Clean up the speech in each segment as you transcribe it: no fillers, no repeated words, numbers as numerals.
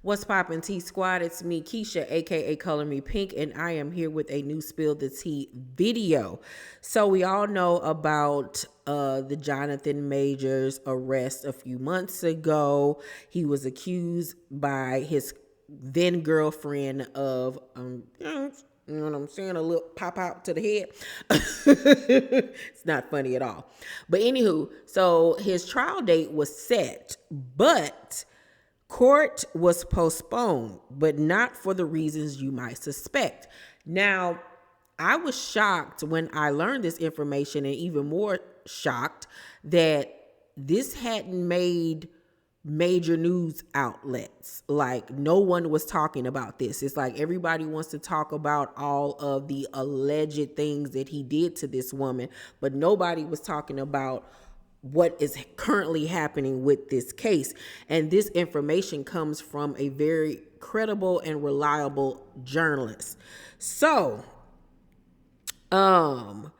What's poppin' T Squad? It's me, Keisha, aka Color Me Pynk, and I am here with a new Spill the Tea video. So we all know about the Jonathan Majors arrest a few months ago. He was accused by his then girlfriend of you know what I'm saying? A little pop out to the head. It's not funny at all. But anywho, so his trial date was set, but court was postponed, but not for the reasons you might suspect. Now, I was shocked when I learned this information, and even more shocked that this hadn't made major news outlets. Like, no one was talking about this. It's like everybody wants to talk about all of the alleged things that he did to this woman, but nobody was talking about what is currently happening with this case. And this information comes from a very credible and reliable journalist. So, let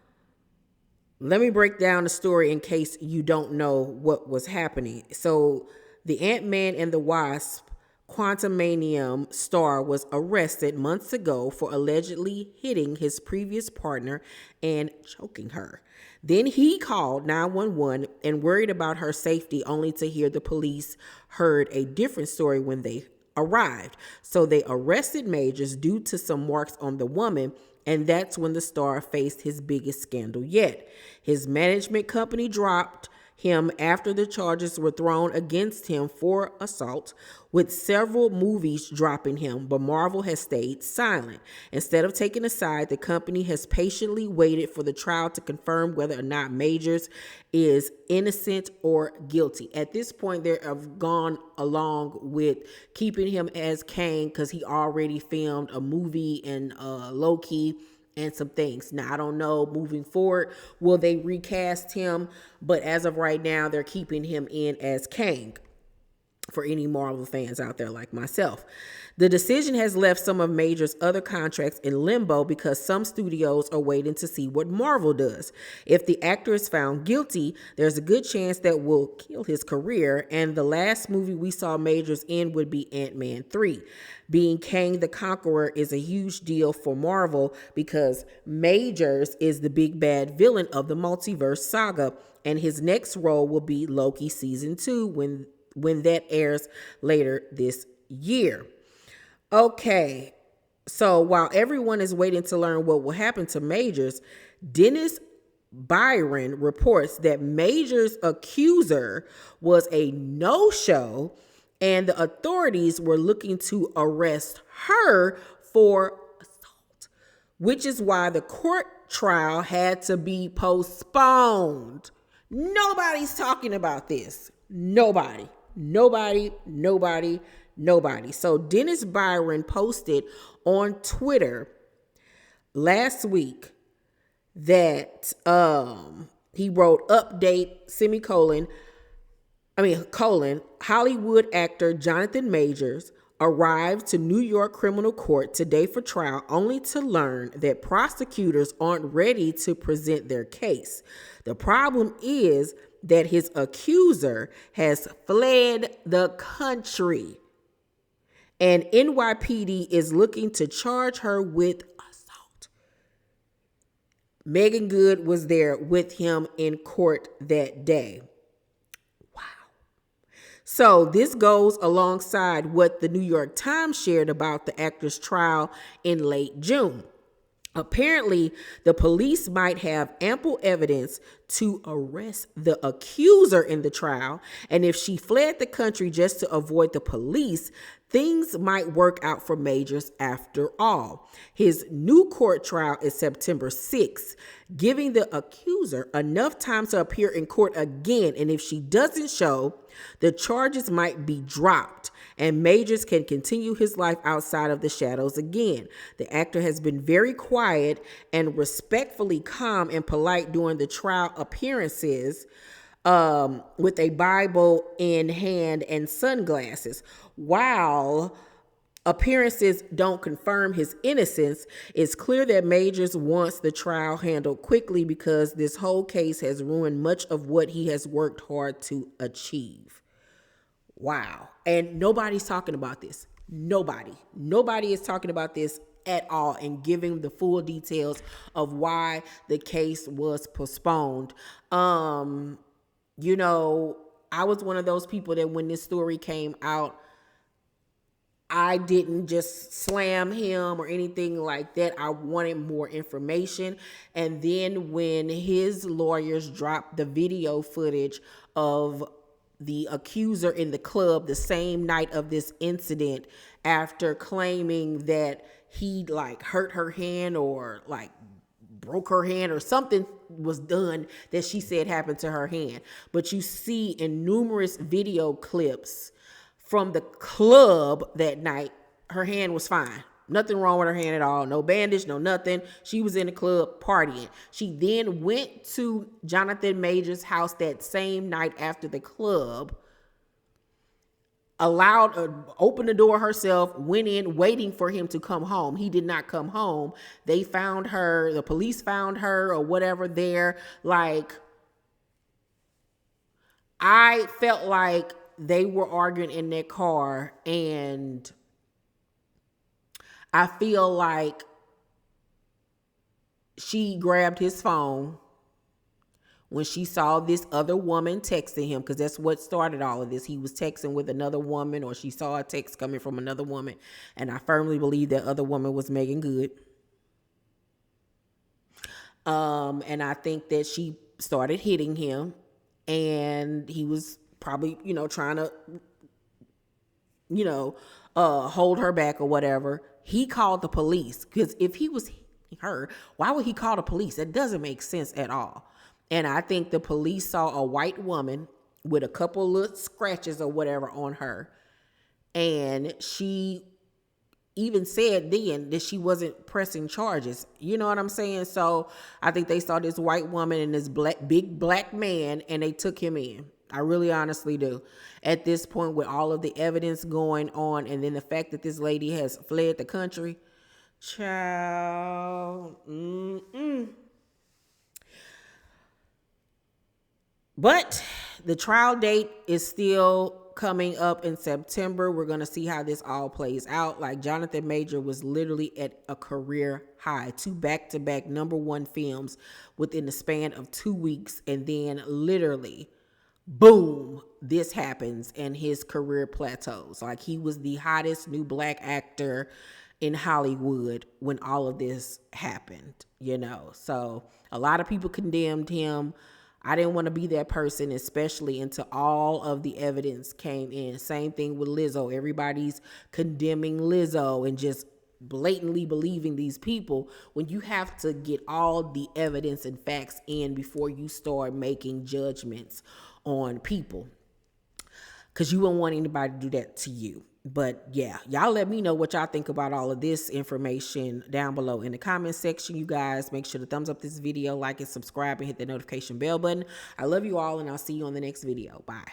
me break down the story in case you don't know what was happening. So, the Ant-Man and the Wasp Quantumanium star was arrested months ago for allegedly hitting his previous partner and choking her. Then he called 911 and worried about her safety, only to hear the police heard a different story when they arrived. So they arrested Majors due to some marks on the woman, and that's when the star faced his biggest scandal yet. His management company dropped him after the charges were thrown against him for assault, with several movies dropping him, but Marvel has stayed silent. Instead of taking a side, the company has patiently waited for the trial to confirm whether or not Majors is innocent or guilty. At this point, they have gone along with keeping him as Kang because he already filmed a movie in Loki and some things. Now, I don't know moving forward, will they recast him? But as of right now, they're keeping him in as Kang for any Marvel fans out there like myself. The decision has left some of Major's other contracts in limbo because some studios are waiting to see what Marvel does. If the actor is found guilty, there's a good chance that will kill his career, and the last movie we saw Majors in would be Ant-Man 3. Being Kang the Conqueror is a huge deal for Marvel because Majors is the big bad villain of the multiverse saga, and his next role will be Loki season 2 when that airs later this year. Okay, so while everyone is waiting to learn what will happen to Majors, Dennis Byron reports that Majors' accuser was a no-show and the authorities were looking to arrest her for assault, which is why the court trial had to be postponed. Nobody's talking about this. Nobody. So Dennis Byron posted on Twitter last week that he wrote update colon Hollywood actor Jonathan Majors arrived to New York criminal court today for trial, only to learn that prosecutors aren't ready to present their case. The problem is that his accuser has fled the country, and NYPD is looking to charge her with assault. Megan Good was there with him in court that day. Wow. So this goes alongside what the New York Times shared about the actor's trial in late June. Apparently, the police might have ample evidence to arrest the accuser in the trial, and if she fled the country just to avoid the police, things might work out for Majors after all. His new court trial is September 6th, giving the accuser enough time to appear in court again, and if she doesn't show, the charges might be dropped, and Majors can continue his life outside of the shadows again. The actor has been very quiet and respectfully calm and polite during the trial appearances, with a Bible in hand and sunglasses. While appearances don't confirm his innocence, it's clear that Majors wants the trial handled quickly because this whole case has ruined much of what he has worked hard to achieve. Wow. And nobody's talking about this. Nobody is talking about this at all and giving the full details of why the case was postponed. You know, I was one of those people that when this story came out, I didn't just slam him or anything like that. I wanted more information. And then when his lawyers dropped the video footage of the accuser in the club the same night of this incident, after claiming that he like hurt her hand or like broke her hand or something was done that she said happened to her hand. But you see in numerous video clips from the club that night, her hand was fine. Nothing wrong with her hand at all. No bandage, no nothing. She was in the club partying. She then went to Jonathan Major's house that same night after the club, opened the door herself, went in waiting for him to come home. He did not come home. They found her, the police found her or whatever there. Like, I felt like they were arguing in their car, and I feel like she grabbed his phone when she saw this other woman texting him, because that's what started all of this. He was texting with another woman, or she saw a text coming from another woman, and I firmly believe that other woman was Megan Good. And I think that she started hitting him, and he was probably, trying to, hold her back or whatever. He called the police, because if he was hitting her, why would he call the police? That doesn't make sense at all. And I think the police saw a white woman with a couple little scratches or whatever on her. And she even said then that she wasn't pressing charges. You know what I'm saying? So I think they saw this white woman and this big black man, and they took him in. I really honestly do. At this point, with all of the evidence going on, and then the fact that this lady has fled the country, child, But the trial date is still coming up in September. We're going to see how this all plays out. Like, Jonathan Major was literally at a career high, 2 back-to-back #1 films within the span of 2 weeks. And then literally, boom, this happens and his career plateaus. Like, he was the hottest new black actor in Hollywood when all of this happened, So a lot of people condemned him. I didn't want to be that person, especially until all of the evidence came in. Same thing with Lizzo. Everybody's condemning Lizzo and just blatantly believing these people when you have to get all the evidence and facts in before you start making judgments on people, because you won't want anybody to do that to you. But yeah, y'all let me know what y'all think about all of this information down below in the comment section. You guys, make sure to thumbs up this video, like and subscribe, and hit the notification bell button. I love you all, and I'll see you on the next video. Bye.